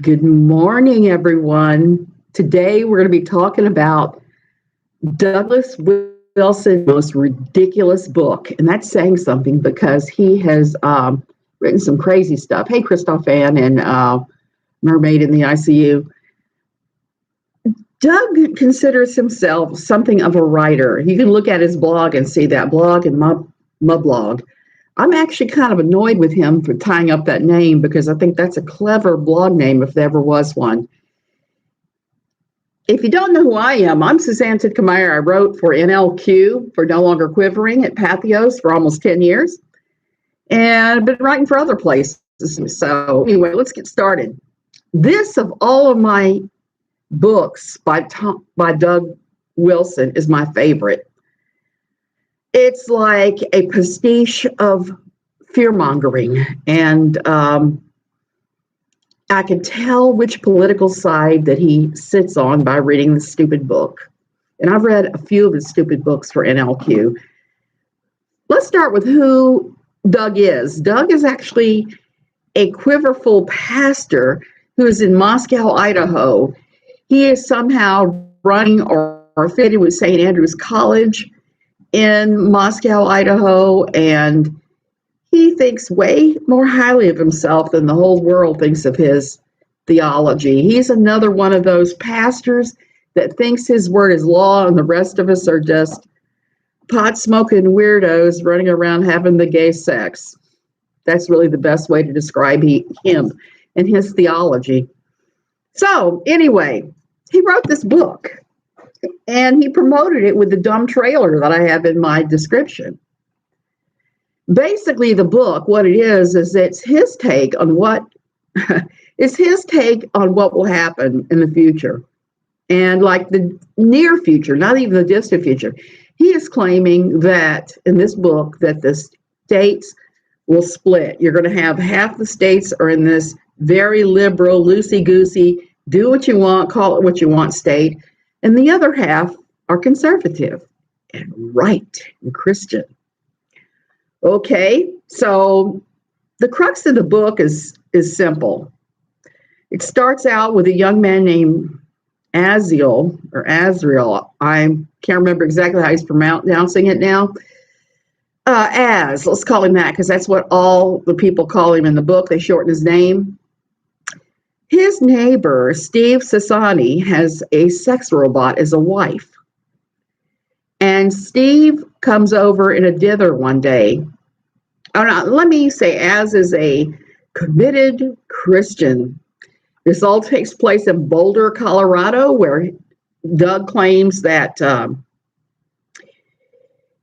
Good morning, everyone. Today we're going to be talking about Douglas Wilson's most ridiculous book. And that's saying something because he has written some crazy stuff. Hey, Christoph Ann and Mermaid in the ICU. Doug considers himself something of a writer. You can look at his blog and see that blog and my blog. I'm actually kind of annoyed with him for tying up that name because I think that's a clever blog name if there ever was one. If you don't know who I am, I'm Suzanne Titkemeyer. I wrote for NLQ, for No Longer Quivering, at Pathos for almost 10 years. And I've been writing for other places. So anyway, let's get started. This, of all of my books by Doug Wilson, is my favorite. It's like a pastiche of fear-mongering, and I can tell which political side that he sits on by reading this stupid book. And I've read a few of his stupid books for NLQ. Let's start with who Doug is. Doug is actually a quiverful pastor who is in Moscow, Idaho. He is somehow running or affiliated with St. Andrew's College in Moscow, Idaho, and he thinks way more highly of himself than the whole world thinks of his theology. He's another one of those pastors that thinks his word is law and the rest of us are just pot-smoking weirdos running around having the gay sex. That's really the best way to describe him and his theology. So anyway, he wrote this book. And he promoted it with the dumb trailer that I have in my description. Basically, the book, what it is it's his take on what will happen in the future. And like the near future, not even the distant future. He is claiming that in this book that the states will split. You're going to have half the states are in this very liberal, loosey-goosey, do what you want, call it what you want state. And the other half are conservative and right and Christian. Okay, so the crux of the book is simple. It starts out with a young man named Azriel. I can't remember exactly how he's pronouncing it now. Let's call him that because that's what all the people call him in the book. They shorten his name. His neighbor, Steve Sassani, has a sex robot as a wife. And Steve comes over in a dither one day. Oh, no, let me say, Az is a committed Christian. This all takes place in Boulder, Colorado, where Doug claims that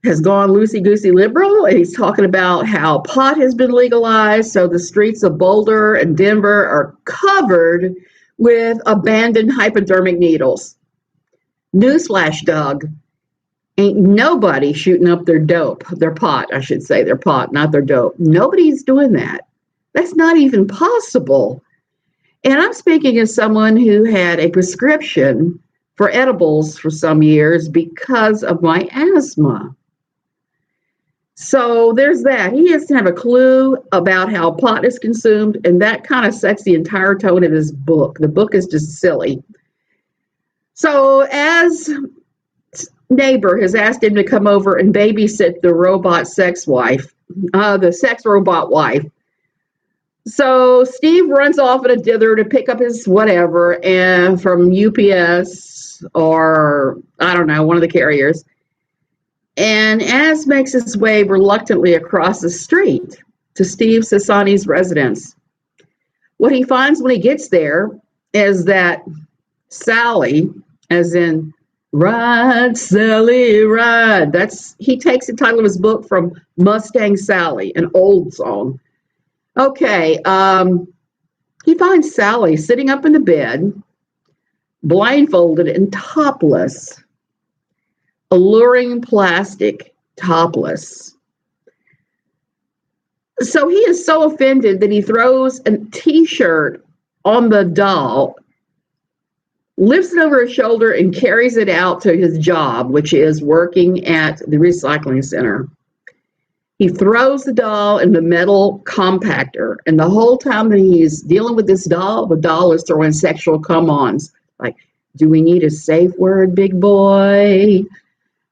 has gone loosey-goosey liberal, and he's talking about how pot has been legalized, so the streets of Boulder and Denver are covered with abandoned hypodermic needles. Newsflash, Doug, ain't nobody shooting up their pot, not their dope. Nobody's doing that. That's not even possible. And I'm speaking as someone who had a prescription for edibles for some years because of my asthma. So there's that. He doesn't have a clue about how pot is consumed, and that kind of sets the entire tone of his book. The book is just silly. So as neighbor has asked him to come over and babysit the sex robot wife. So Steve runs off in a dither to pick up his whatever and from UPS or I don't know, one of the carriers. And Az makes his way reluctantly across the street to Steve Sassani's residence. What he finds when he gets there is that Sally, as in Ride, Sally, Ride. He takes the title of his book from Mustang Sally, an old song. Okay, he finds Sally sitting up in the bed, blindfolded and topless. Alluring plastic, topless. So he is so offended that he throws a t-shirt on the doll, lifts it over his shoulder, and carries it out to his job, which is working at the recycling center. He throws the doll in the metal compactor, and the whole time that he's dealing with this doll, the doll is throwing sexual come-ons, like, do we need a safe word, big boy?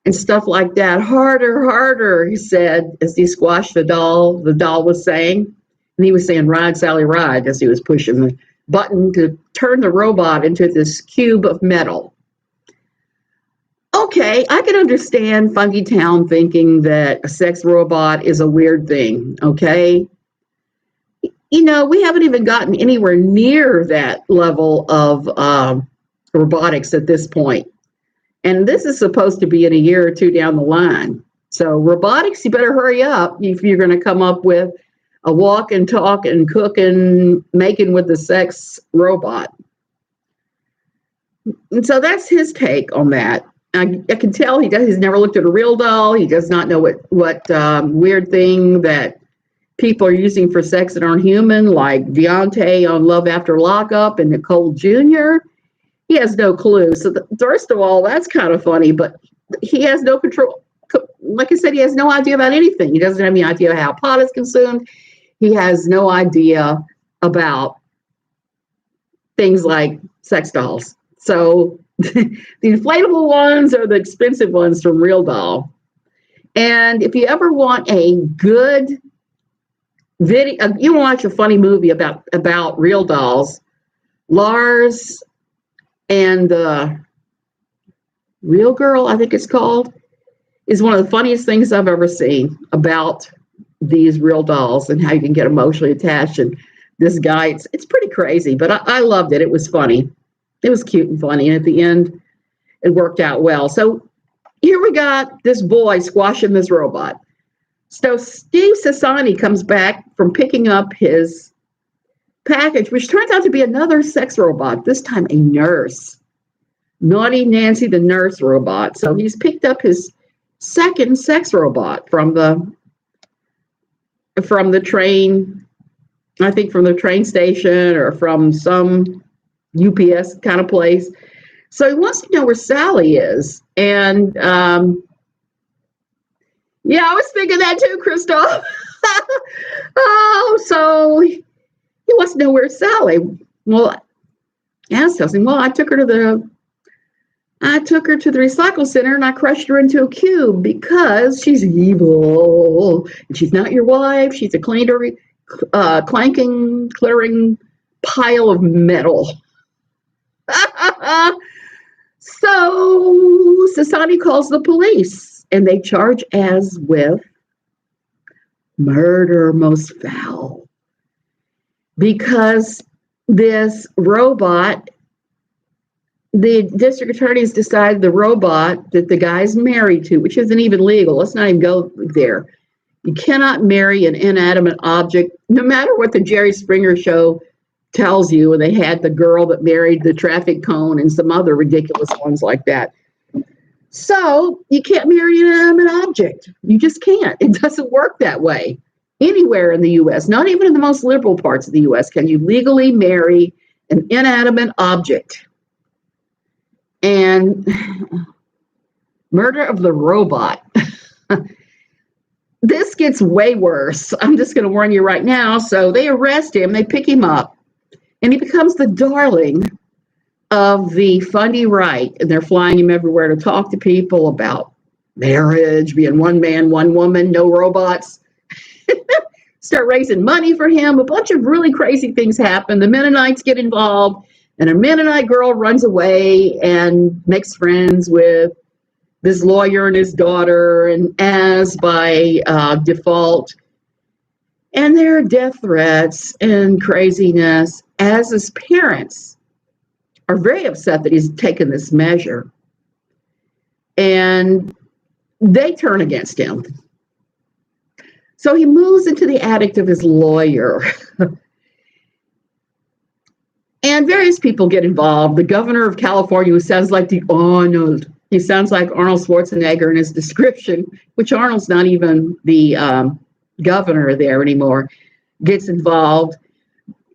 And stuff like that. Harder, harder, he said, as he squashed the doll was saying. And he was saying, ride, Sally, ride, as he was pushing the button to turn the robot into this cube of metal. Okay, I can understand Funky Town thinking that a sex robot is a weird thing, okay? You know, we haven't even gotten anywhere near that level of robotics at this point. And this is supposed to be in a year or two down the line. So robotics, you better hurry up if you're going to come up with a walk and talk and cook and making with the sex robot. And so that's his take on that. I can tell he's never looked at a real doll. He does not know what weird thing that people are using for sex that aren't human, like Deontay on Love After Lockup and Nicole Jr. He has no clue. So first of all, that's kind of funny, but he has no control. Like I said, he has no idea about anything. He doesn't have any idea how pot is consumed. He has no idea about things like sex dolls. So the inflatable ones are the expensive ones from Real Doll. And if you ever want a good video, you watch a funny movie about real dolls, Lars and the Real Girl, I think it's called, is one of the funniest things I've ever seen about these real dolls and how you can get emotionally attached. And this guy, it's pretty crazy, but I loved it. It was funny. It was cute and funny. And at the end, it worked out well. So here we got this boy squashing this robot. So Steve Sassani comes back from picking up his package, which turns out to be another sex robot, this time a nurse. Naughty Nancy, the nurse robot. So he's picked up his second sex robot from the train, I think from the train station or from some UPS kind of place. So he wants to know where Sally is. And yeah, I was thinking that too, Christoph. Oh, so he wants to know where's Sally. Well, Anne tells him, well, I took her to the recycle center and I crushed her into a cube because she's evil. And she's not your wife. She's a clanking, clearing pile of metal. So Sassani calls the police and they charge Az with murder most foul because this robot, the district attorneys decided the robot that the guy's married to, which isn't even legal, let's not even go there. You cannot marry an inanimate object, no matter what the Jerry Springer show tells you. And they had the girl that married the traffic cone and some other ridiculous ones like that. So you can't marry an inanimate object. You just can't. It doesn't work that way. Anywhere in the U.S., not even in the most liberal parts of the U.S., can you legally marry an inanimate object. And murder of the robot. This gets way worse. I'm just going to warn you right now. So they arrest him, they pick him up, and he becomes the darling of the fundy right. And they're flying him everywhere to talk to people about marriage, being one man, one woman, no robots. Start raising money for him. A bunch of really crazy things happen. The Mennonites get involved, and a Mennonite girl runs away and makes friends with this lawyer and his daughter, and Az by default. And there are death threats and craziness. Az's parents are very upset that he's taken this measure. And they turn against him. So he moves into the attic of his lawyer. And various people get involved. The governor of California, who sounds like Arnold. He sounds like Arnold Schwarzenegger in his description, which Arnold's not even the governor there anymore, gets involved.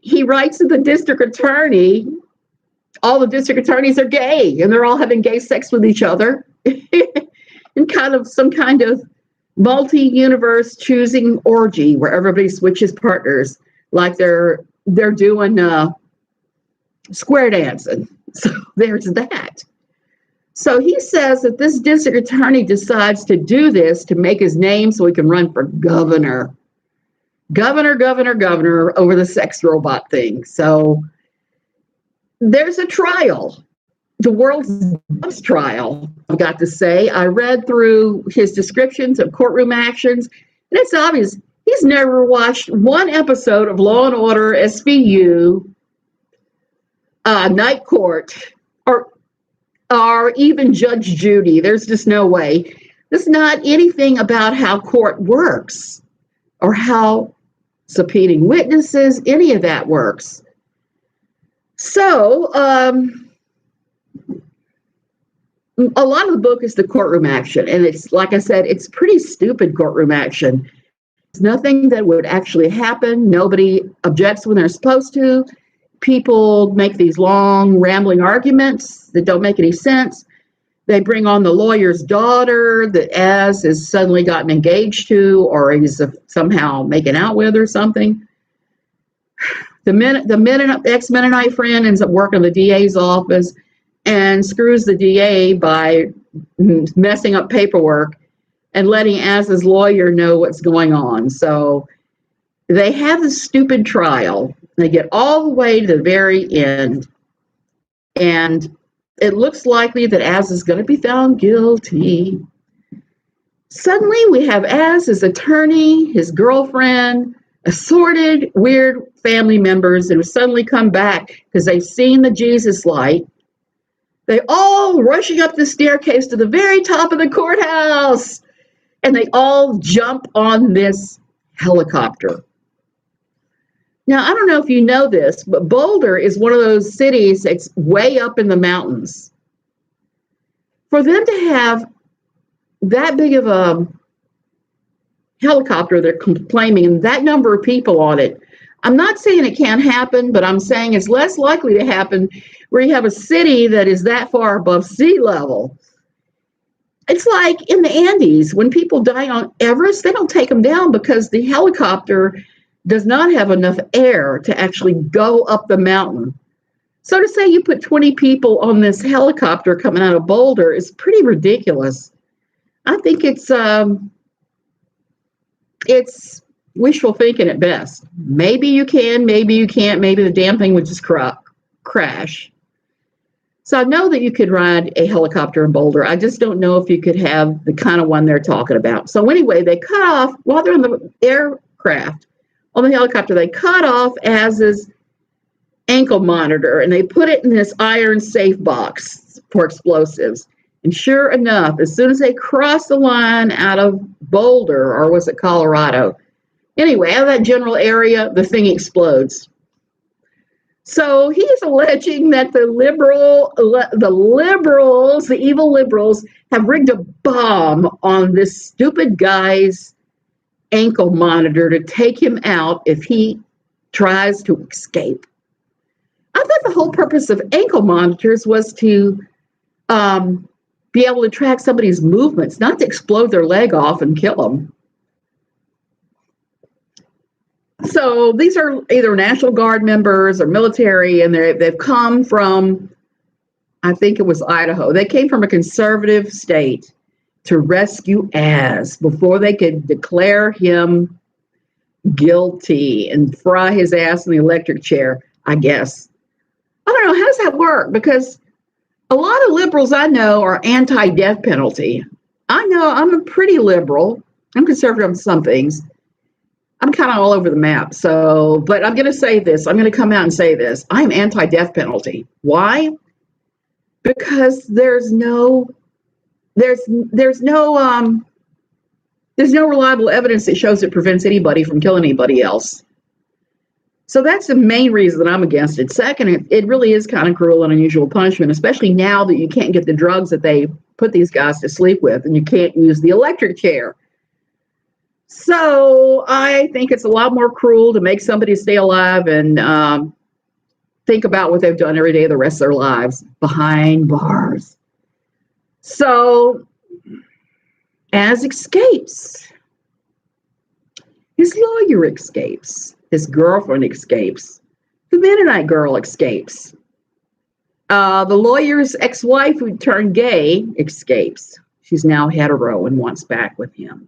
He writes to the district attorney. All the district attorneys are gay, and they're all having gay sex with each other in kind of some kind of multi-universe choosing orgy where everybody switches partners like they're doing square dancing. So there's that. So he says that this district attorney decides to do this to make his name so he can run for governor. Governor over the sex robot thing. So there's a trial, the world's best trial, I've got to say. I read through his descriptions of courtroom actions, and it's obvious he's never watched one episode of Law and Order, SVU, Night Court, or even Judge Judy. There's just no way. There's not anything about how court works or how subpoenaing witnesses, any of that works. So, a lot of the book is the courtroom action. And it's, like I said, it's pretty stupid courtroom action. It's nothing that would actually happen. Nobody objects when they're supposed to. People make these long, rambling arguments that don't make any sense. They bring on the lawyer's daughter that Az has suddenly gotten engaged to, or he's somehow making out with or something. The ex-Mennonite friend ends up working in the DA's office and screws the DA by messing up paperwork and letting Az's lawyer know what's going on. So they have this stupid trial. They get all the way to the very end, and it looks likely that Az is going to be found guilty. Suddenly, we have Az, his attorney, his girlfriend, assorted weird family members that have suddenly come back because they've seen the Jesus light. They all rushing up the staircase to the very top of the courthouse, and they all jump on this helicopter. Now, I don't know if you know this, but Boulder is one of those cities that's way up in the mountains. For them to have that big of a helicopter they're claiming and that number of people on it, I'm not saying it can't happen, but I'm saying it's less likely to happen where you have a city that is that far above sea level. It's like in the Andes, when people die on Everest, they don't take them down because the helicopter does not have enough air to actually go up the mountain. So to say you put 20 people on this helicopter coming out of Boulder is pretty ridiculous. I think it's wishful thinking at best. Maybe you can, maybe you can't, maybe the damn thing would just crash. So I know that you could ride a helicopter in Boulder. I just don't know if you could have the kind of one they're talking about. So anyway, they cut off, while they're in the aircraft, on the helicopter, they cut off Az's ankle monitor and they put it in this iron safe box for explosives. And sure enough, as soon as they cross the line out of Boulder, or was it Colorado? Anyway, out of that general area, the thing explodes. So he's alleging that the evil liberals, have rigged a bomb on this stupid guy's ankle monitor to take him out if he tries to escape. I thought the whole purpose of ankle monitors was to be able to track somebody's movements, not to explode their leg off and kill them. So these are either National Guard members or military, and they've come from, I think it was Idaho. They came from a conservative state to rescue Az before they could declare him guilty and fry his ass in the electric chair, I guess. I don't know, how does that work? Because a lot of liberals I know are anti-death penalty. I know I'm a pretty liberal. I'm conservative on some things. I'm kind of all over the map. So, but I'm going to say this. I'm going to come out and say this. I'm anti-death penalty. Why? Because there's no reliable evidence that shows it prevents anybody from killing anybody else. So that's the main reason that I'm against it. Second, it really is kind of cruel and unusual punishment, especially now that you can't get the drugs that they put these guys to sleep with, and you can't use the electric chair. So I think it's a lot more cruel to make somebody stay alive and think about what they've done every day the rest of their lives behind bars. So Az escapes. His lawyer escapes. His girlfriend escapes. The Mennonite girl escapes. The lawyer's ex-wife, who turned gay, escapes. She's now hetero and wants back with him.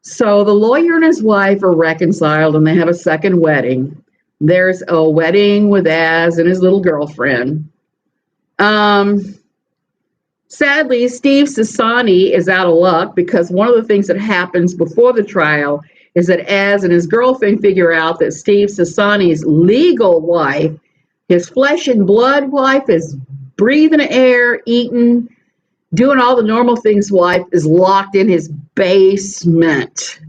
So the lawyer and his wife are reconciled and they have a second wedding. There's a wedding with Az and his little girlfriend. Sadly, Steve Sassani is out of luck because one of the things that happens before the trial is that Az and his girlfriend figure out that Steve Sassani's legal wife, his flesh and blood wife, is breathing air, eating, doing all the normal things wife, is locked in his basement.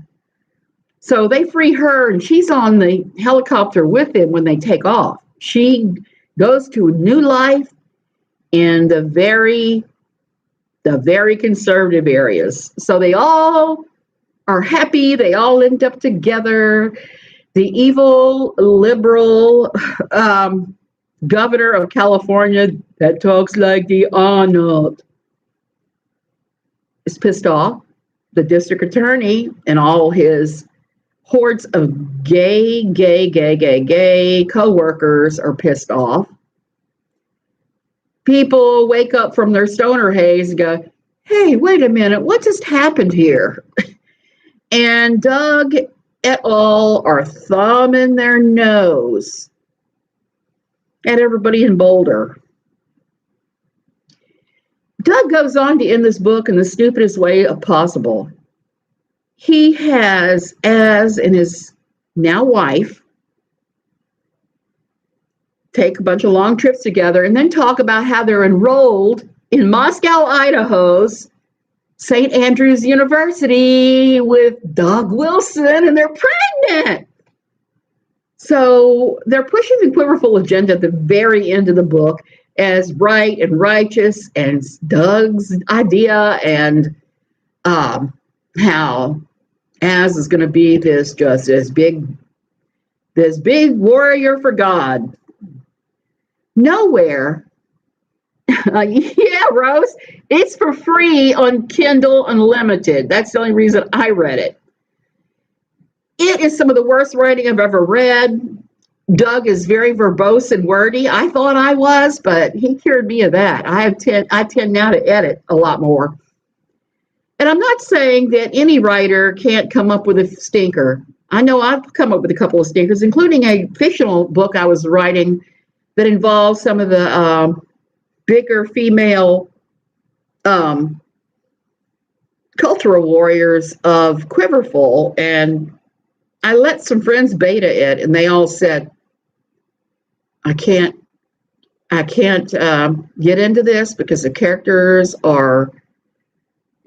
So they free her, and she's on the helicopter with him when they take off. She goes to a new life in the very conservative areas. So they all are happy. They all end up together. The evil liberal governor of California that talks like the Arnold is pissed off. The district attorney and all his hordes of gay co-workers are pissed off. People wake up from their stoner haze and go, hey, wait a minute, what just happened here? And Doug et al. Are thumbing their nose at everybody in Boulder. Doug goes on to end this book in the stupidest way possible. He has Az and his now wife take a bunch of long trips together and then talk about how they're enrolled in Moscow, Idaho's St. Andrews University with Doug Wilson, and they're pregnant. So they're pushing the Quiverful agenda at the very end of the book as right and righteous and Doug's idea, and how Az is going to be this big warrior for God. Nowhere. Yeah, Rose, it's for free on Kindle Unlimited. That's the only reason I read it. It is some of the worst writing I've ever read. Doug is very verbose and wordy. I thought I was, but he cured me of that. I tend now to edit a lot more. And I'm not saying that any writer can't come up with a stinker. I know I've come up with a couple of stinkers, including a fictional book I was writing that involves some of the bigger female cultural warriors of Quiverful. And I let some friends beta it, and they all said, I can't get into this because the characters are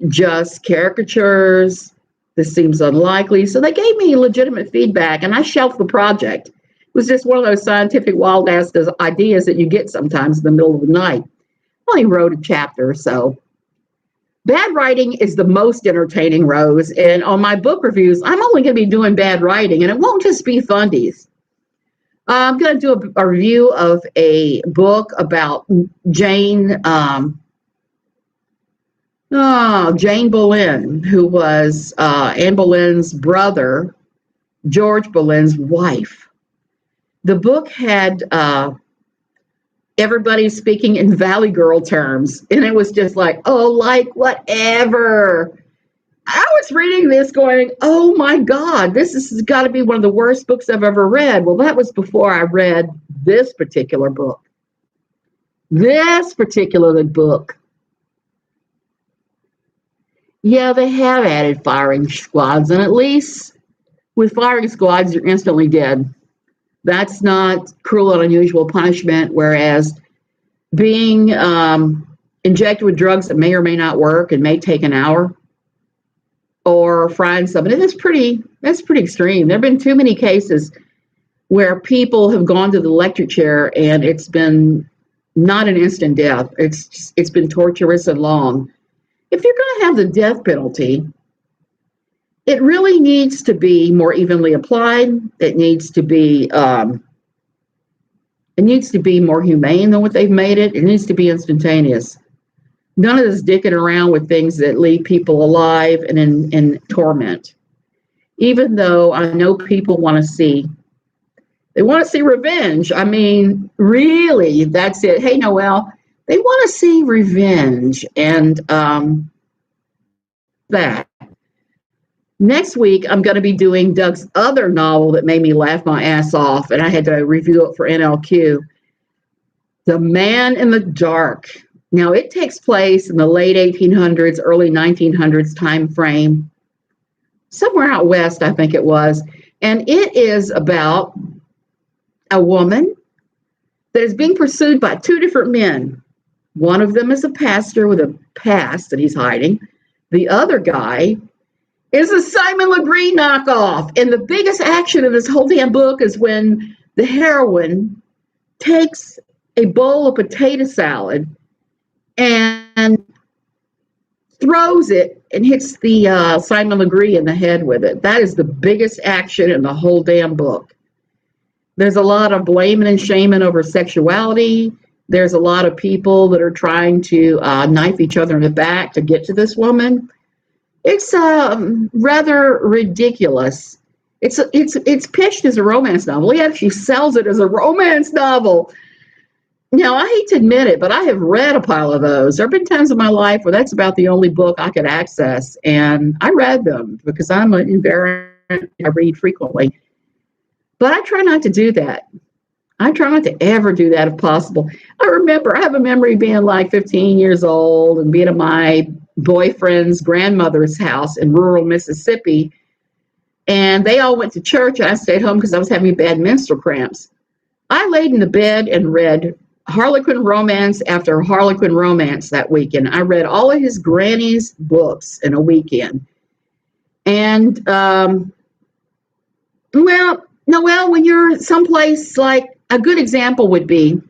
just caricatures. This seems unlikely. So they gave me legitimate feedback, and I shelved the project. It was just one of those scientific wild ass ideas that you get sometimes in the middle of the night. I only wrote a chapter or so. Bad writing is the most entertaining, Rose. And on my book reviews, I'm only going to be doing bad writing, and it won't just be fundies. I'm going to do a review of a book about Jane Boleyn, who was Anne Boleyn's brother, George Boleyn's wife. The book had everybody speaking in Valley Girl terms, and it was just like, oh, like whatever. I was reading this going, oh my God, this has got to be one of the worst books I've ever read. Well, that was before I read this particular book. This particular book. Yeah, they have added firing squads, and at least with firing squads, you're instantly dead. That's not cruel and unusual punishment, whereas being injected with drugs that may or may not work and may take an hour, or frying somebody, that's pretty extreme. There have been too many cases where people have gone to the electric chair and it's been not an instant death. It's been torturous and long. If you're going to have the death penalty, it really needs to be more evenly applied. It needs to be more humane than what they've made it. It needs to be instantaneous. None of this dicking around with things that leave people alive and in torment. Even though I know people they want to see revenge. I mean, really, that's it. Hey, Noelle, they want to see revenge. And that. Next week, I'm going to be doing Doug's other novel that made me laugh my ass off, and I had to review it for NLQ, The Man in the Dark. Now, it takes place in the late 1800s, early 1900s time frame, somewhere out west, I think it was. And it is about a woman that is being pursued by two different men. One of them is a pastor with a past that he's hiding. The other guy is a Simon Legree knockoff. And the biggest action of this whole damn book is when the heroine takes a bowl of potato salad and throws it and hits the Simon Legree in the head with it. That is the biggest action in the whole damn book. There's a lot of blaming and shaming over sexuality. There's a lot of people that are trying to knife each other in the back to get to this woman. It's rather ridiculous. It's pitched as a romance novel. He actually sells it as a romance novel. Now, I hate to admit it, but I have read a pile of those. There have been times in my life where that's about the only book I could access, and I read them because I'm an invariant. I read frequently. But I try not to do that. I try not to ever do that if possible. I have a memory being like 15 years old and being at my boyfriend's grandmother's house in rural Mississippi. And they all went to church, and I stayed home because I was having bad menstrual cramps. I laid in the bed and read Harlequin romance after Harlequin romance that weekend. I read all of his granny's books in a weekend. And, Noelle, when you're someplace like, a good example would be,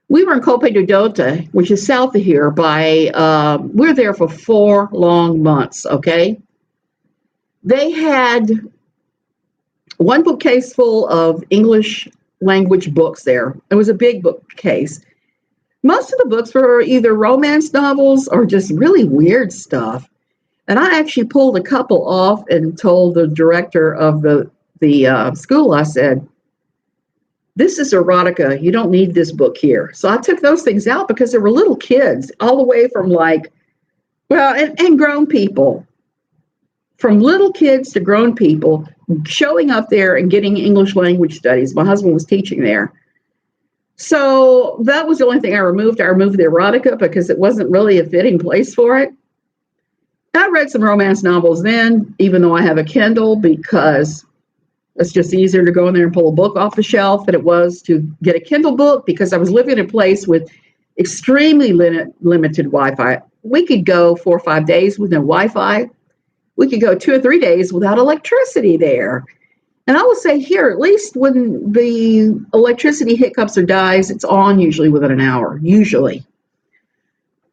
we were in Cope de Dota, which is south of here, we were there for 4 long months, okay? They had one bookcase full of English language books there. It was a big bookcase. Most of the books were either romance novels or just really weird stuff. And I actually pulled a couple off and told the director of the school, I said, this is erotica. You don't need this book here. So I took those things out because there were little kids all the way from and grown people, from little kids to grown people showing up there and getting English language studies. My husband was teaching there. So that was the only thing I removed. I removed the erotica because it wasn't really a fitting place for it. I read some romance novels then, even though I have a Kindle, because it's just easier to go in there and pull a book off the shelf than it was to get a Kindle book, because I was living in a place with extremely limited Wi-Fi. We could go 4 or 5 days with no Wi-Fi. We could go 2 or 3 days without electricity there. And I will say here, at least when the electricity hiccups or dies, it's on usually within an hour, usually.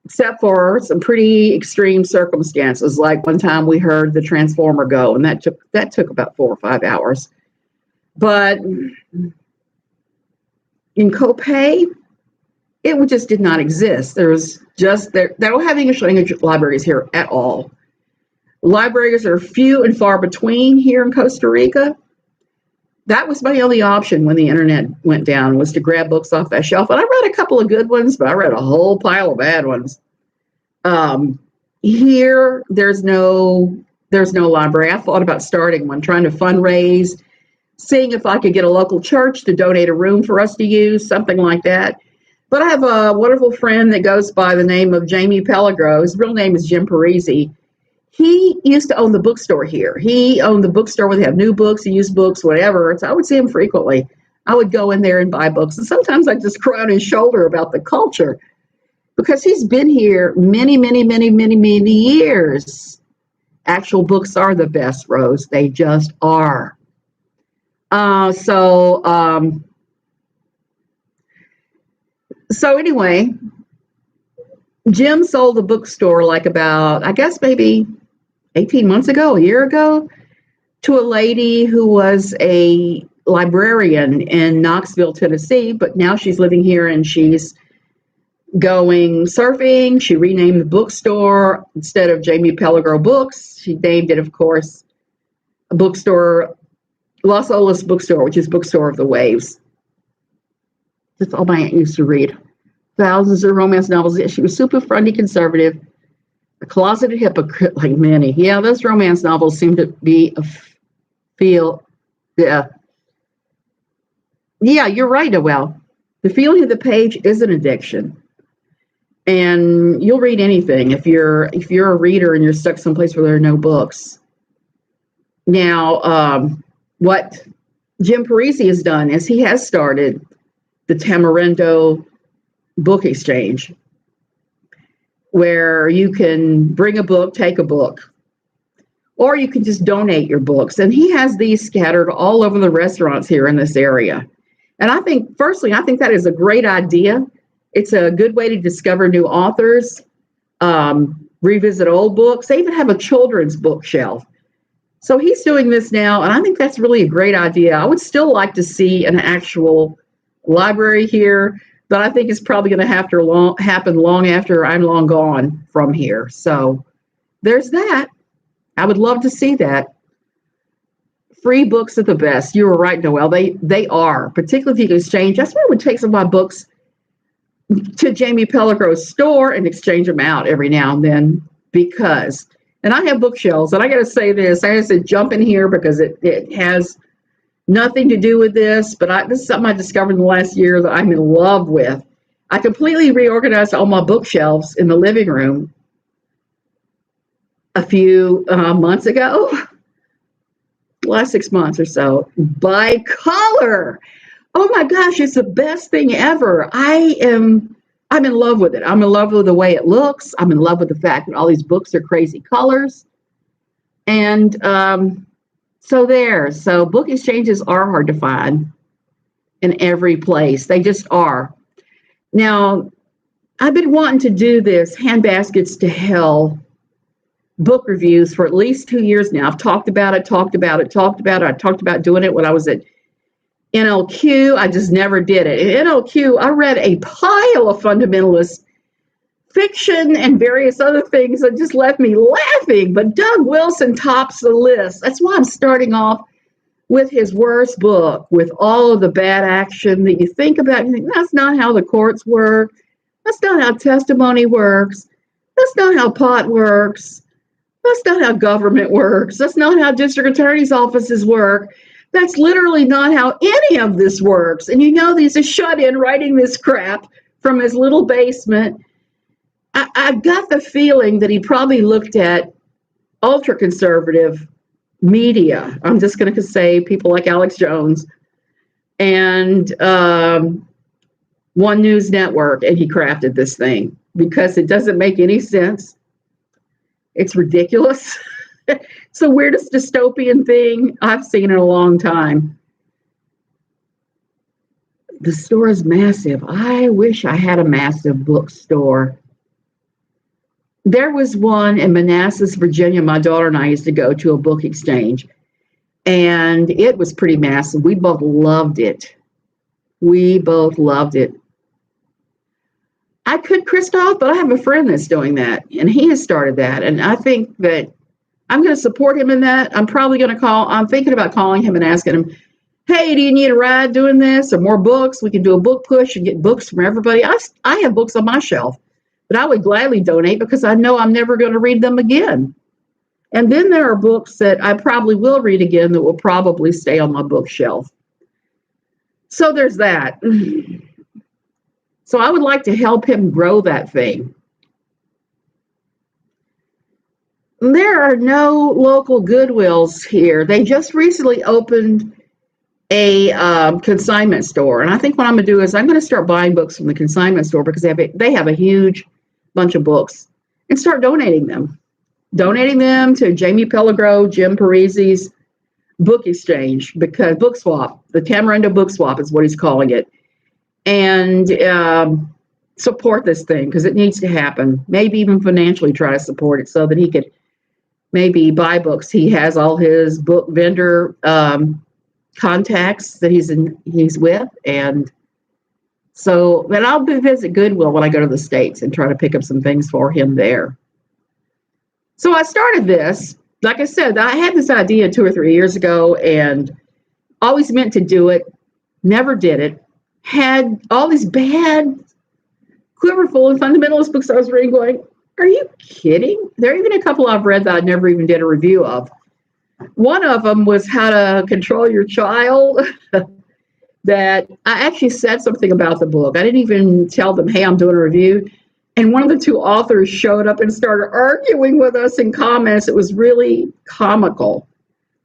Except for some pretty extreme circumstances, like one time we heard the transformer go, and that took about 4 or 5 hours. But in Copiague, it just did not exist. They don't have English language libraries here at all. Libraries are few and far between here in Costa Rica. That was my only option when the internet went down, was to grab books off that shelf. And I read a couple of good ones, but I read a whole pile of bad ones. Here, there's no library. I thought about starting one, trying to fundraise, seeing if I could get a local church to donate a room for us to use, something like that. But I have a wonderful friend that goes by the name of Jamie Pellegro. His real name is Jim Parisi. He used to own the bookstore here. He owned the bookstore where they have new books, used books, whatever. So I would see him frequently. I would go in there and buy books. And sometimes I'd just cry on his shoulder about the culture, because he's been here many, many, many, many, many years. Actual books are the best, Rose. They just are. So anyway, Jim sold the bookstore about, I guess maybe 18 months ago, a year ago, to a lady who was a librarian in Knoxville, Tennessee, but now she's living here and she's going surfing. She renamed the bookstore. Instead of Jamie Pellegro Books, she named it, of course, a bookstore, Los Olas Bookstore, which is Bookstore of the Waves. That's all my aunt used to read. Thousands of romance novels. She was super friendly, conservative, a closeted hypocrite like many. Yeah, those romance novels seem to be a feel. Yeah, yeah, you're right, Noelle. The feeling of the page is an addiction, and you'll read anything if you're a reader and you're stuck someplace where there are no books. Now, what Jim Parisi has done is he has started the Tamarindo book exchange, where you can bring a book, take a book, or you can just donate your books. And he has these scattered all over the restaurants here in this area. And I think, firstly, I think that is a great idea. It's a good way to discover new authors, revisit old books. They even have a children's bookshelf. So he's doing this now, and I think that's really a great idea. I would still like to see an actual library here, but I think it's probably going to have to happen long after I'm long gone from here. So there's that. I would love to see that. Free books are the best. You were right, Noelle. They are, particularly if you can exchange. That's why I would take some of my books to Jamie Pellegro's store and exchange them out every now and then, because, and I have bookshelves, and I got to say this, I got to jump in here because it has nothing to do with this, but this is something I discovered in the last year that I'm in love with. I completely reorganized all my bookshelves in the living room a few months ago, last 6 months or so, by color. Oh my gosh, it's the best thing ever. I'm in love with it. I'm in love with the way it looks. I'm in love with the fact that all these books are crazy colors. And so book exchanges are hard to find in every place. They just are. Now, I've been wanting to do this Handbaskets to Hell book reviews for at least 2 years now. I've talked about it. I talked about doing it when I was at NLQ. I just never did it. At NLQ, I read a pile of fundamentalist fiction and various other things that just left me laughing. But Doug Wilson tops the list. That's why I'm starting off with his worst book, with all of the bad action that you think about. You think, that's not how the courts work. That's not how testimony works. That's not how pot works. That's not how government works. That's not how district attorney's offices work. That's literally not how any of this works. And he's a shut-in writing this crap from his little basement. I've got the feeling that he probably looked at ultra-conservative media. I'm just going to say people like Alex Jones and One News Network, and he crafted this thing because it doesn't make any sense. It's ridiculous. It's the weirdest dystopian thing I've seen in a long time. The store is massive. I wish I had a massive bookstore. There was one in Manassas, Virginia. My daughter and I used to go to a book exchange, and it was pretty massive. We both loved it. I could, Christoph, but I have a friend that's doing that, and he has started that, and I think that I'm going to support him in that. I'm thinking about calling him and asking him, hey, do you need a ride doing this or more books? We can do a book push and get books from everybody. I have books on my shelf that I would gladly donate because I know I'm never going to read them again. And then there are books that I probably will read again that will probably stay on my bookshelf. So there's that. So I would like to help him grow that thing. There are no local Goodwills here. They just recently opened a consignment store. And I think what I'm going to do is I'm going to start buying books from the consignment store because they have a huge bunch of books, and start donating them. Donating them to Jamie Pellegro, Jim Parisi's book exchange, because book swap, the Tamarindo book swap is what he's calling it. And support this thing because it needs to happen. Maybe even financially try to support it so that he could maybe buy books. He has all his book vendor contacts that he's with, and So then I'll visit Goodwill when I go to the States and try to pick up some things for him there. So I started this. Like I said, I had this idea 2 or 3 years ago and always meant to do it, never did it. Had all these bad, quiverful, and fundamentalist books I was reading going, are you kidding? There are even a couple I've read that I never even did a review of. One of them was How to Control Your Child. That I actually said something about the book. I didn't even tell them, hey, I'm doing a review. And one of the two authors showed up and started arguing with us in comments. It was really comical.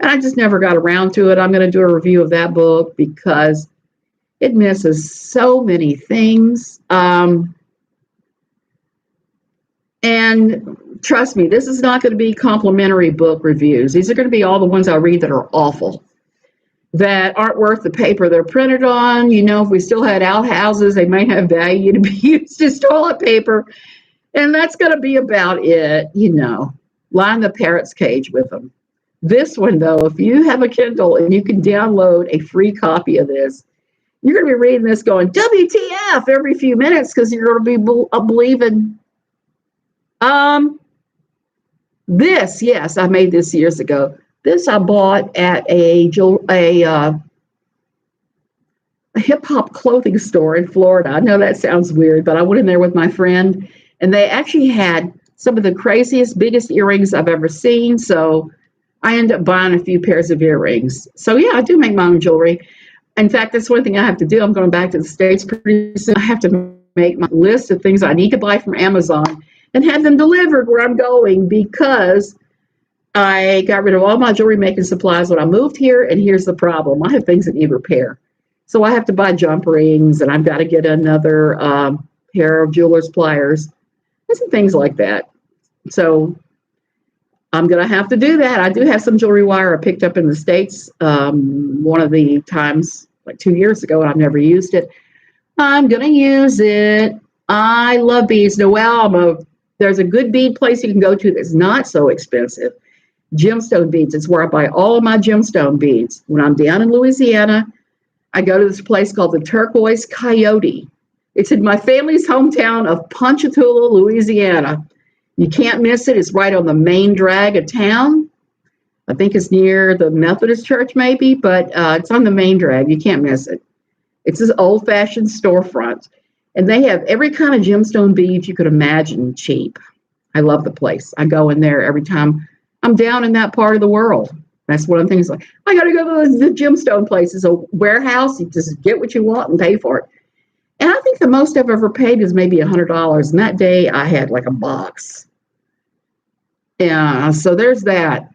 And I just never got around to it. I'm going to do a review of that book because it misses so many things. And trust me, this is not going to be complimentary book reviews. These are going to be all the ones I read that are awful, that aren't worth the paper they're printed on. You know, if we still had outhouses, they might have value to be used as toilet paper. And that's going to be about it, you know. Line the parrot's cage with them. This one, though, if you have a Kindle and you can download a free copy of this, you're going to be reading this going, WTF, every few minutes because you're going to be believing. This, yes, I made this years ago. This I bought at a hip-hop clothing store in Florida. I know that sounds weird, but I went in there with my friend, and they actually had some of the craziest, biggest earrings I've ever seen. So I ended up buying a few pairs of earrings. So yeah, I do make my own jewelry. In fact, that's one thing I have to do. I'm going back to the States pretty soon. I have to make my list of things I need to buy from Amazon and have them delivered where I'm going, because I got rid of all my jewelry making supplies when I moved here, and here's the problem. I have things that need repair. So I have to buy jump rings, and I've got to get another pair of jeweler's pliers and some things like that. So I'm going to have to do that. I do have some jewelry wire I picked up in the States one of the times, like 2 years ago, and I've never used it. I'm going to use it. I love beads. Noelle, there's a good bead place you can go to that's not so expensive. Gemstone beads. It's where I buy all of my gemstone beads. When I'm down in Louisiana, I go to this place called the Turquoise Coyote. It's in my family's hometown of Ponchatoula, Louisiana. You can't miss it. It's right on the main drag of town. I think it's near the Methodist church maybe, but it's on the main drag. You can't miss it. It's this old-fashioned storefront. And they have every kind of gemstone beads you could imagine cheap. I love the place. I go in there every time I'm down in that part of the world. That's one of the things, like, I got to go to the gemstone place. It's a warehouse. You just get what you want and pay for it. And I think the most I've ever paid is maybe $100. And that day I had like a box. Yeah, so there's that.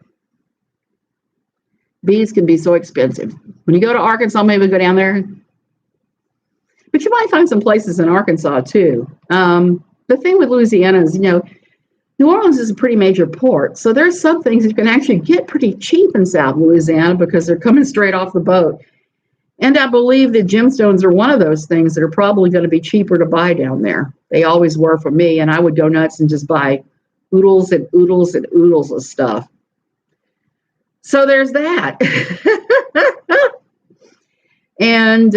Beads can be so expensive. When you go to Arkansas, maybe go down there. But you might find some places in Arkansas too. The thing with Louisiana is, you know, New Orleans is a pretty major port. So there's some things you can actually get pretty cheap in South Louisiana because they're coming straight off the boat. And I believe that gemstones are one of those things that are probably going to be cheaper to buy down there. They always were for me, and I would go nuts and just buy oodles and oodles and oodles of stuff. So there's that. And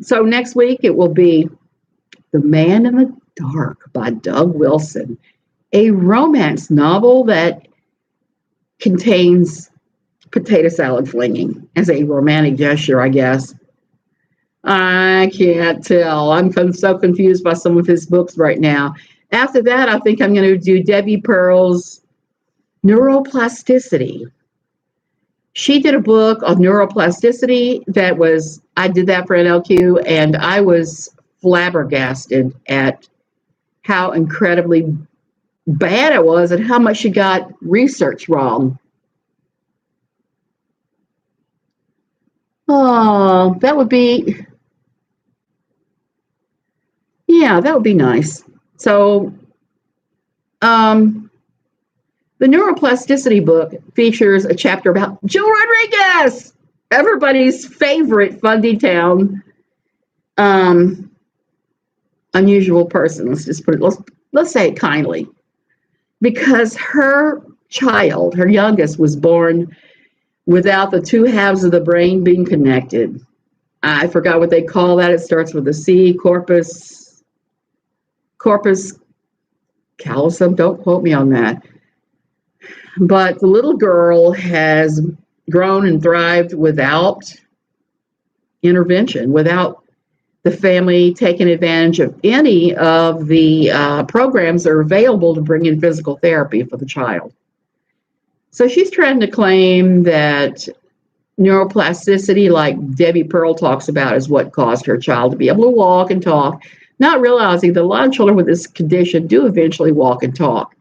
so next week it will be The Man in the Dark by Doug Wilson, a romance novel that contains potato salad flinging as a romantic gesture, I guess. I can't tell. I'm so confused by some of his books right now. After that, I think I'm going to do Debbie Pearl's Neuroplasticity. She did a book on neuroplasticity I did that for NLQ, and I was flabbergasted at how incredibly bad it was and how much she got research wrong. Oh, that would be nice. So, the neuroplasticity book features a chapter about Jill Rodriguez, everybody's favorite Fundy Town unusual person. Let's say it kindly, because her youngest, was born without the two halves of the brain being connected. I forgot what they call that. It starts with a C, corpus callosum. Don't quote me on that. But the little girl has grown and thrived without intervention, without the family taking advantage of any of the programs that are available to bring in physical therapy for the child. So she's trying to claim that neuroplasticity, like Debbie Pearl talks about, is what caused her child to be able to walk and talk, not realizing that a lot of children with this condition do eventually walk and talk.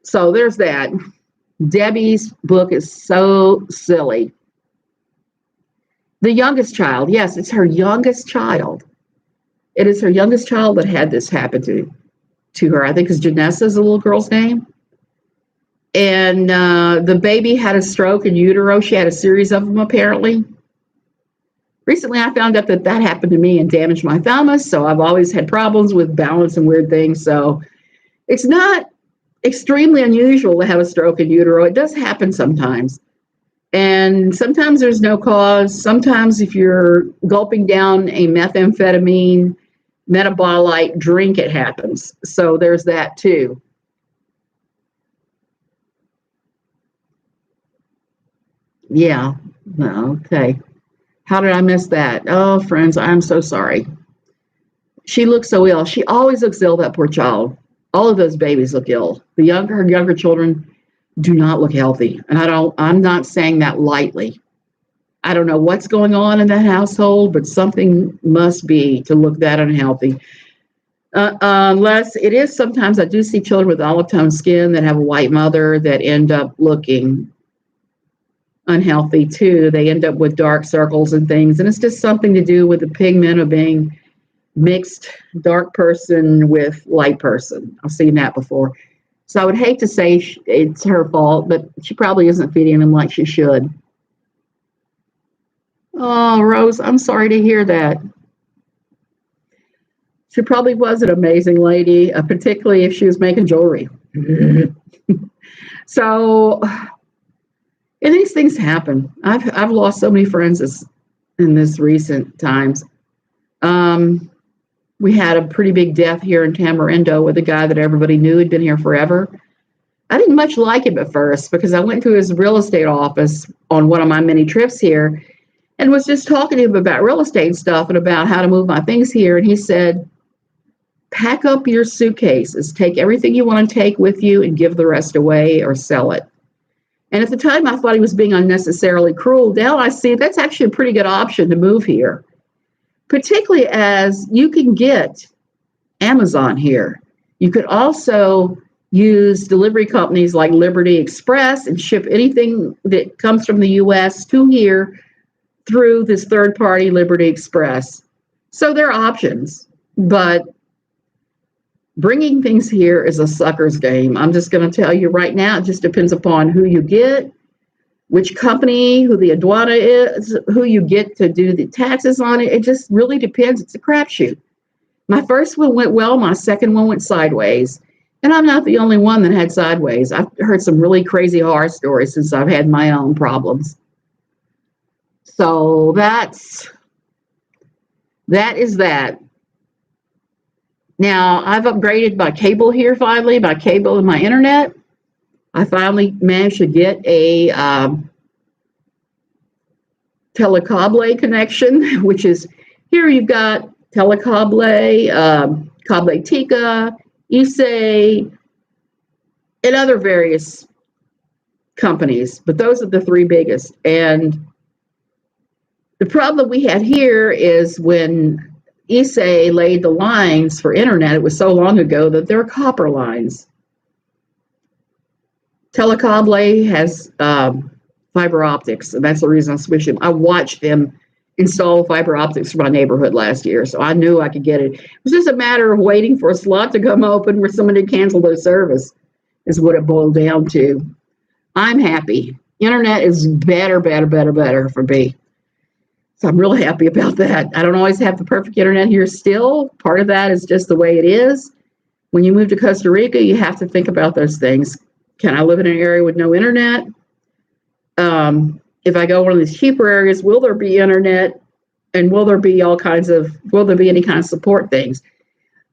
So there's that. Debbie's book is so silly. The youngest child, yes, it's her youngest child. It is her youngest child that had this happen to her. I think it's Janessa's the little girl's name. And the baby had a stroke in utero. She had a series of them, apparently. Recently, I found out that happened to me and damaged my thymus. So I've always had problems with balance and weird things. So it's not extremely unusual to have a stroke in utero. It does happen sometimes. And sometimes there's no cause. Sometimes if you're gulping down a methamphetamine metabolite drink, it happens. So there's that too. Yeah. Okay. How did I miss that? Oh, friends, I'm so sorry. She looks so ill. She always looks ill, that poor child. All of those babies look ill. Her younger children do not look healthy. And I'm not saying that lightly. I don't know what's going on in that household, but something must be to look that unhealthy. Unless it is, sometimes I do see children with olive tone skin that have a white mother that end up looking unhealthy too. They end up with dark circles and things. And it's just something to do with the pigment of being mixed dark person with light person. I've seen that before. So I would hate to say it's her fault, but she probably isn't feeding them like she should. Oh, Rose, I'm sorry to hear that. She probably was an amazing lady, particularly if she was making jewelry. So, and these things happen. I've lost so many friends in this recent times. We had a pretty big death here in Tamarindo with a guy that everybody knew had been here forever. I didn't much like him at first because I went to his real estate office on one of my many trips here and was just talking to him about real estate stuff and about how to move my things here. And he said, pack up your suitcases, take everything you want to take with you and give the rest away or sell it. And at the time, I thought he was being unnecessarily cruel. Now I see that's actually a pretty good option to move here, particularly as you can get Amazon here. You could also use delivery companies like Liberty Express and ship anything that comes from the U.S. to here through this third-party Liberty Express. So there are options, but bringing things here is a sucker's game. I'm just going to tell you right now, it just depends upon who you get, which company, who the aduana is, who you get to do the taxes on it. It just really depends. It's a crapshoot. My first one went well. My second one went sideways. And I'm not the only one that had sideways. I've heard some really crazy horror stories since I've had my own problems. So that is that. Now, I've upgraded my cable here finally, my cable and my internet. I finally managed to get a telecable connection, which is here you've got telecable, Cable Tica, Issei, and other various companies, but those are the three biggest. And the problem we had here is when Issei laid the lines for internet, it was so long ago that there are copper lines. Telecable has fiber optics, and that's the reason I'm switching. I watched them install fiber optics for my neighborhood last year, so I knew I could get it. It was just a matter of waiting for a slot to come open where somebody canceled their service, is what it boiled down to. I'm happy. Internet is better for me. So I'm really happy about that. I don't always have the perfect internet here still. Part of that is just the way it is. When you move to Costa Rica, you have to think about those things. Can I live in an area with no internet? if I go one of these cheaper areas, will there be internet? And will there be any kind of support things?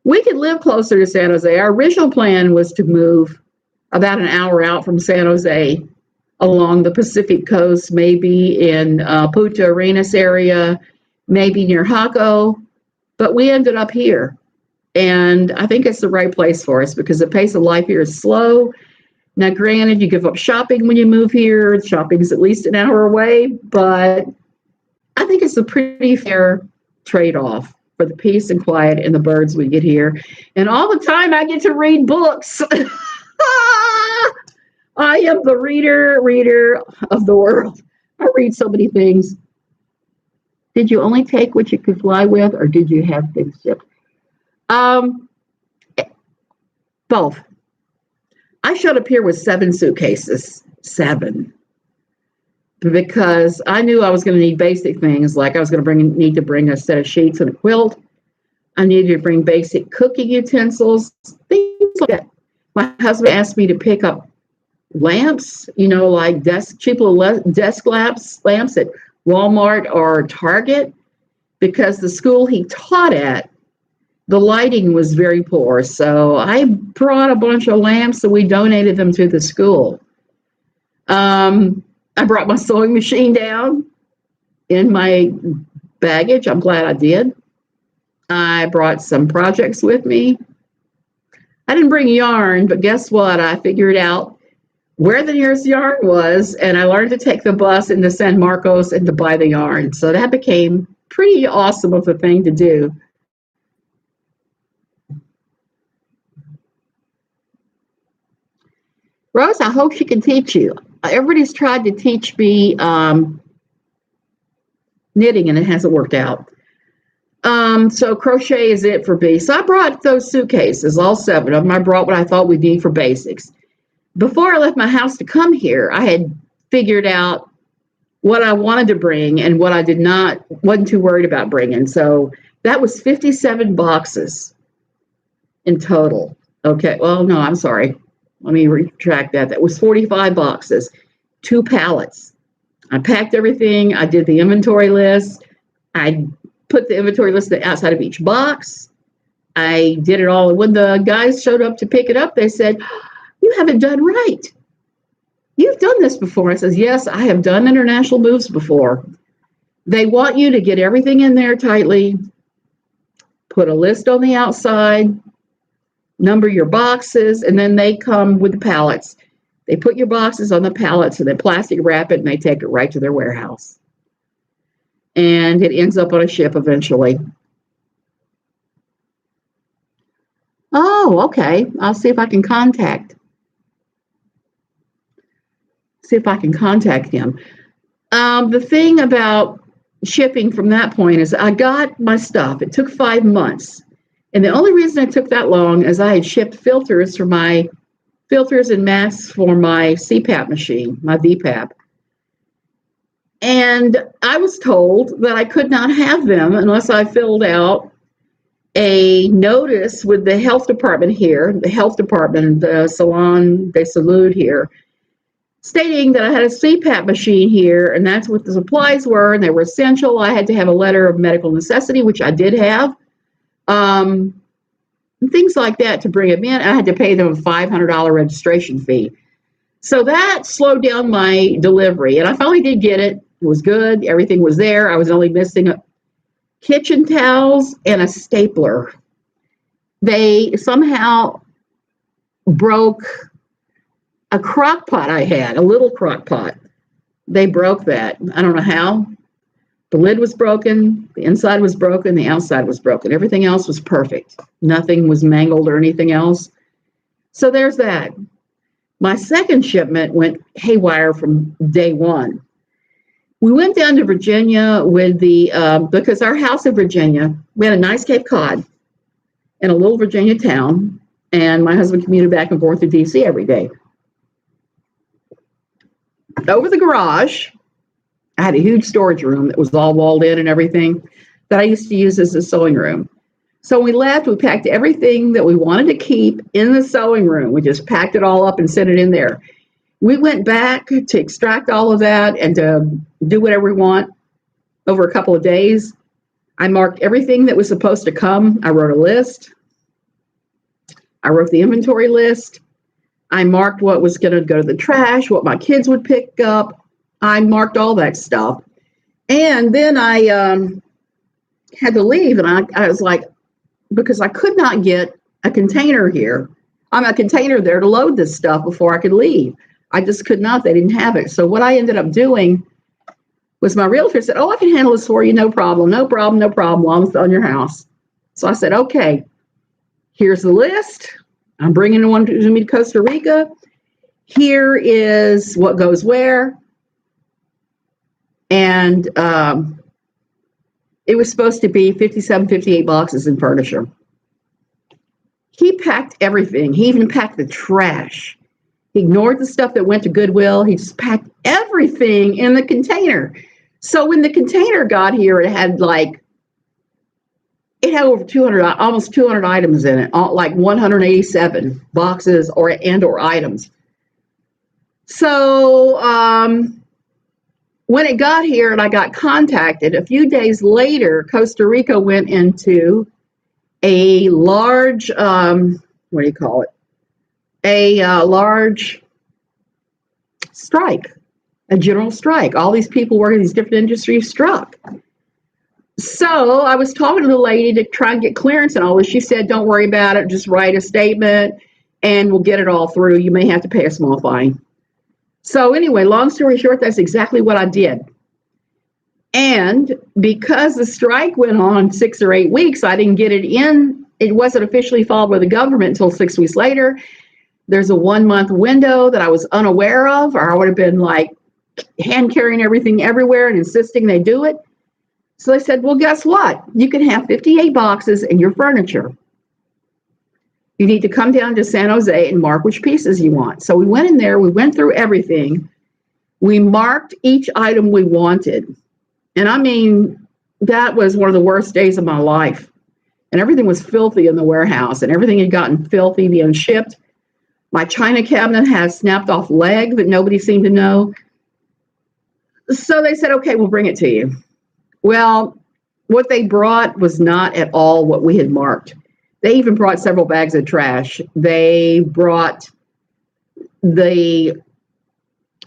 We could live closer to San Jose. Our original plan was to move about an hour out from San Jose along the Pacific coast, maybe in Punta Arenas area, maybe near Jaco, but we ended up here. And I think it's the right place for us because the pace of life here is slow. Now, granted, you give up shopping when you move here. Shopping is at least an hour away, but I think it's a pretty fair trade-off for the peace and quiet and the birds we get here. And all the time I get to read books. I am the reader of the world. I read so many things. Did you only take what you could fly with, or did you have things shipped? Both. I showed up here with 7 suitcases. 7. Because I knew I was going to need basic things, like I was going to need to bring a set of sheets and a quilt. I needed to bring basic cooking utensils, things like that. My husband asked me to pick up lamps, like cheap little desk lamps at Walmart or Target, because the school he taught at, the lighting was very poor. So I brought a bunch of lamps and we donated them to the school. I brought my sewing machine down in my baggage. I'm glad I did. I brought some projects with me. I didn't bring yarn, but guess what? I figured out where the nearest yarn was, and I learned to take the bus into San Marcos and to buy the yarn. So that became pretty awesome of a thing to do. Rose, I hope she can teach you. Everybody's tried to teach me knitting, and it hasn't worked out. So crochet is it for B. So I brought those suitcases, all 7 of them. I brought what I thought we'd need for basics. Before I left my house to come here, I had figured out what I wanted to bring and what I wasn't too worried about bringing. So that was 57 boxes in total. Okay, well, no, I'm sorry. Let me retract that. That was 45 boxes, 2 pallets. I packed everything. I did the inventory list. I put the inventory list outside of each box. I did it all. When the guys showed up to pick it up, they said, "You haven't done right. You've done this before." I says, "Yes, I have done international moves before." They want you to get everything in there tightly, put a list on the outside, number your boxes, and then they come with the pallets. They put your boxes on the pallets and they plastic wrap it and they take it right to their warehouse. And it ends up on a ship eventually. Oh, okay. I'll see if I can contact him. The thing about shipping from that point is I got my stuff. It took 5 months. And the only reason it took that long is I had shipped filters and masks for my CPAP machine, my VPAP. And I was told that I could not have them unless I filled out a notice with the health department here, the Salon de Salud here, stating that I had a CPAP machine here, and that's what the supplies were, and they were essential. I had to have a letter of medical necessity, which I did have. Things like that to bring them in. I had to pay them a $500 registration fee. So that slowed down my delivery, and I finally did get it. It was good. Everything was there. I was only missing kitchen towels and a stapler. They somehow broke a crock pot I had, a little crock pot. They broke that. I don't know how. The lid was broken, the inside was broken, the outside was broken. Everything else was perfect. Nothing was mangled or anything else. So there's that. My second shipment went haywire from day one. We went down to Virginia with because our house in Virginia, we had a nice Cape Cod in a little Virginia town, and my husband commuted back and forth to DC every day. Over the garage, I had a huge storage room that was all walled in and everything that I used to use as a sewing room. So when we left, we packed everything that we wanted to keep in the sewing room. We just packed it all up and sent it in there. We went back to extract all of that and to do whatever we want over a couple of days. I marked everything that was supposed to come. I wrote a list. I wrote the inventory list. I marked what was going to go to the trash, what my kids would pick up. I marked all that stuff. And then I had to leave, and I was like, because I could not get a container here. I'm a container there to load this stuff before I could leave. I just could not. They didn't have it. So what I ended up doing was my realtor said, oh, I can handle this for you. No problem. No problem. No problem. While I'm on your house. So I said, okay, here's the list. I'm bringing one to me to Costa Rica. Here is what goes where. And it was supposed to be 57, 58 boxes in furniture. He packed everything. He even packed the trash. He ignored the stuff that went to Goodwill. He just packed everything in the container. So when the container got here, it had over 200, almost 200 items in it, like 187 boxes or items. So when it got here and I got contacted, a few days later, Costa Rica went into a large, large strike, a general strike. All these people working in these different industries struck. So I was talking to the lady to try and get clearance and all this. She said, don't worry about it. Just write a statement and we'll get it all through. You may have to pay a small fine. So anyway, long story short, that's exactly what I did. And because the strike went on 6 or 8 weeks, I didn't get it in. It wasn't officially filed with the government until 6 weeks later. There's a 1 month window that I was unaware of, or I would have been like hand carrying everything everywhere and insisting they do it. So they said, well, guess what? You can have 58 boxes in your furniture. You need to come down to San Jose and mark which pieces you want. So we went in there, we went through everything. We marked each item we wanted. And I mean, that was one of the worst days of my life. And everything was filthy in the warehouse, and everything had gotten filthy being shipped. My china cabinet had a snapped off leg that nobody seemed to know. So they said, okay, we'll bring it to you. Well, what they brought was not at all what we had marked. They even brought several bags of trash. They brought the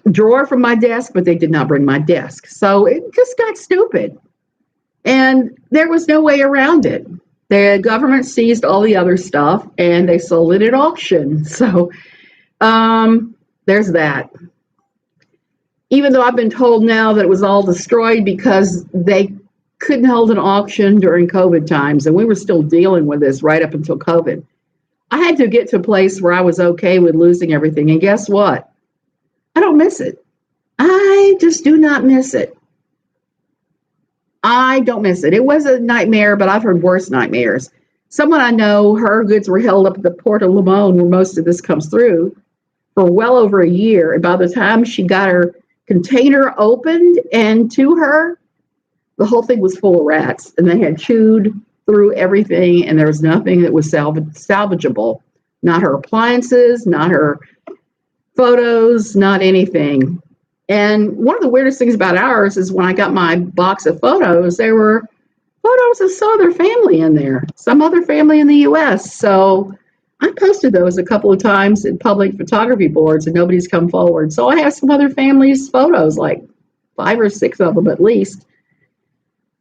drawer from my desk, but they did not bring my desk. So it just got stupid. And there was no way around it. The government seized all the other stuff and they sold it at auction. So there's that. Even though I've been told now that it was all destroyed because they couldn't hold an auction during COVID times, and we were still dealing with this right up until COVID. I had to get to a place where I was okay with losing everything, and guess what? I don't miss it. I just do not miss it. I don't miss it. It was a nightmare, but I've heard worse nightmares. Someone I know, her goods were held up at the Port of Limon, where most of this comes through, for well over a year, and by the time she got her container opened and to her, the whole thing was full of rats, and they had chewed through everything, and there was nothing that was salvageable. Not her appliances, not her photos, not anything. And one of the weirdest things about ours is when I got my box of photos, there were photos of some other family in there, some other family in the U.S. So I posted those a couple of times in public photography boards, and nobody's come forward. So I have some other families' photos, like 5 or 6 of them at least.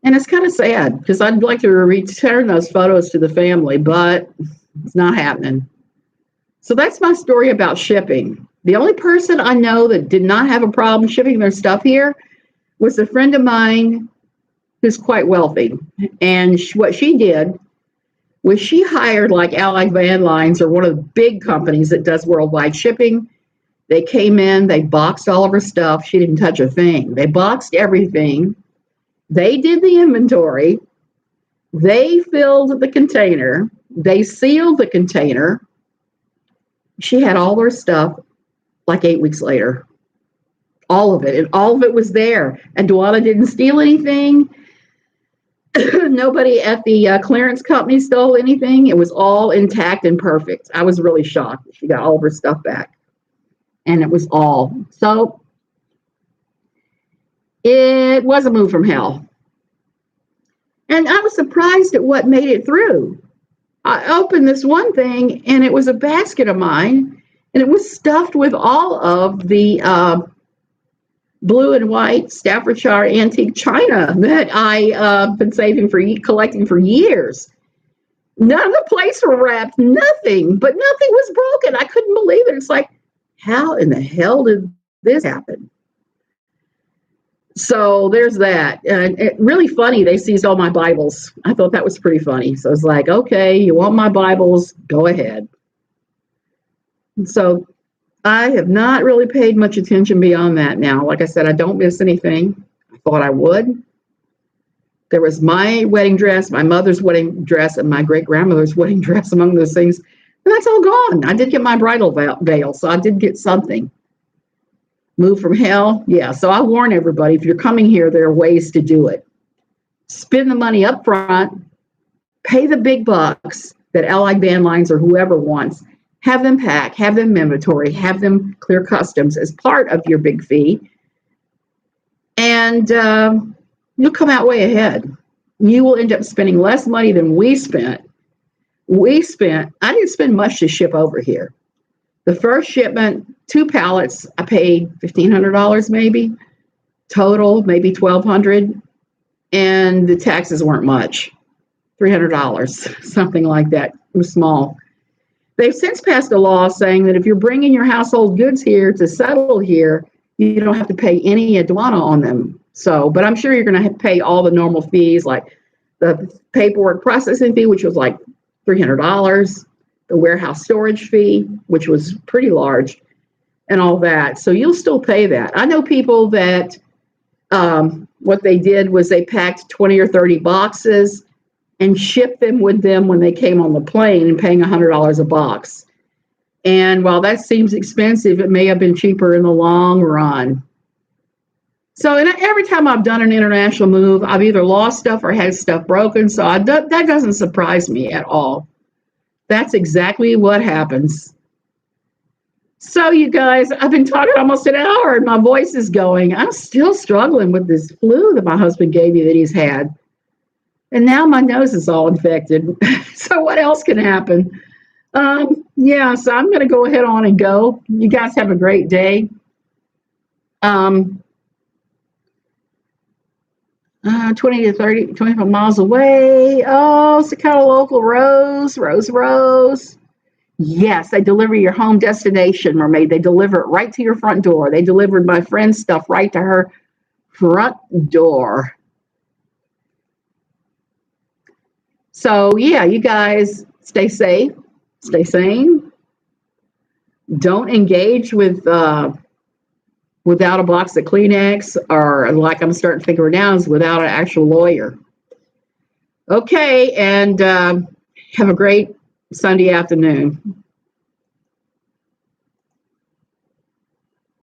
And it's kind of sad because I'd like to return those photos to the family, but it's not happening. So that's my story about shipping. The only person I know that did not have a problem shipping their stuff here was a friend of mine who's quite wealthy. And what she did was she hired like Allied Van Lines, or one of the big companies that does worldwide shipping. They came in, they boxed all of her stuff. She didn't touch a thing. They boxed everything. They did the inventory. They filled the container. They sealed the container. She had all her stuff like 8 weeks later. All of it. And all of it was there. And Dwana didn't steal anything. Nobody at the clearance company stole anything. It was all intact and perfect. I was really shocked. She got all of her stuff back. and it was all. So it was a move from hell. And I was surprised at what made it through. I opened this one thing, and it was a basket of mine, and it was stuffed with all of the blue and white Staffordshire antique china that I been collecting for years. None of the plates were wrapped, nothing, but nothing was broken. I couldn't believe it. It's like, how in the hell did this happen? So there's that. And it really funny, they seized all my Bibles. I thought that was pretty funny. So it's like, okay, you want my Bibles? Go ahead. And so I have not really paid much attention beyond that now. Like I said, I don't miss anything. I thought I would. There was my wedding dress, my mother's wedding dress, and my great-grandmother's wedding dress among those things. And that's all gone. I did get my bridal veil, so I did get something. Move from hell? Yeah, so I warn everybody, if you're coming here, there are ways to do it. Spend the money up front, pay the big bucks that Allied Band Lines or whoever wants, have them pack, have them inventory, have them clear customs as part of your big fee, and you'll come out way ahead. You will end up spending less money than we spent. I didn't spend much to ship over here. The first shipment, 2 pallets, I paid $1,500 maybe. Total, maybe $1,200. And the taxes weren't much. $300, something like that. It was small. They've since passed a law saying that if you're bringing your household goods here to settle here, you don't have to pay any aduana on them. So, but I'm sure you're going to pay all the normal fees, like the paperwork processing fee, which was like $300, the warehouse storage fee, which was pretty large, and all that. So you'll still pay that. I know people that what they did was they packed 20 or 30 boxes and shipped them with them when they came on the plane, and paying $100 a box. And while that seems expensive, it may have been cheaper in the long run. So every time I've done an international move, I've either lost stuff or had stuff broken. So that doesn't surprise me at all. That's exactly what happens. So you guys, I've been talking almost an hour and my voice is going. I'm still struggling with this flu that my husband gave me that he's had. And now my nose is all infected. So what else can happen? Yeah, so I'm going to go ahead on and go. You guys have a great day. 20 to 30, 25 miles away. Oh, it's a kind of local Rose. Yes, they deliver your home destination, Mermaid. They deliver it right to your front door. They delivered my friend's stuff right to her front door. So, yeah, you guys stay safe, stay sane. Don't engage with without a box of Kleenex, or like I'm starting to figure now, is without an actual lawyer. Okay, and have a great Sunday afternoon.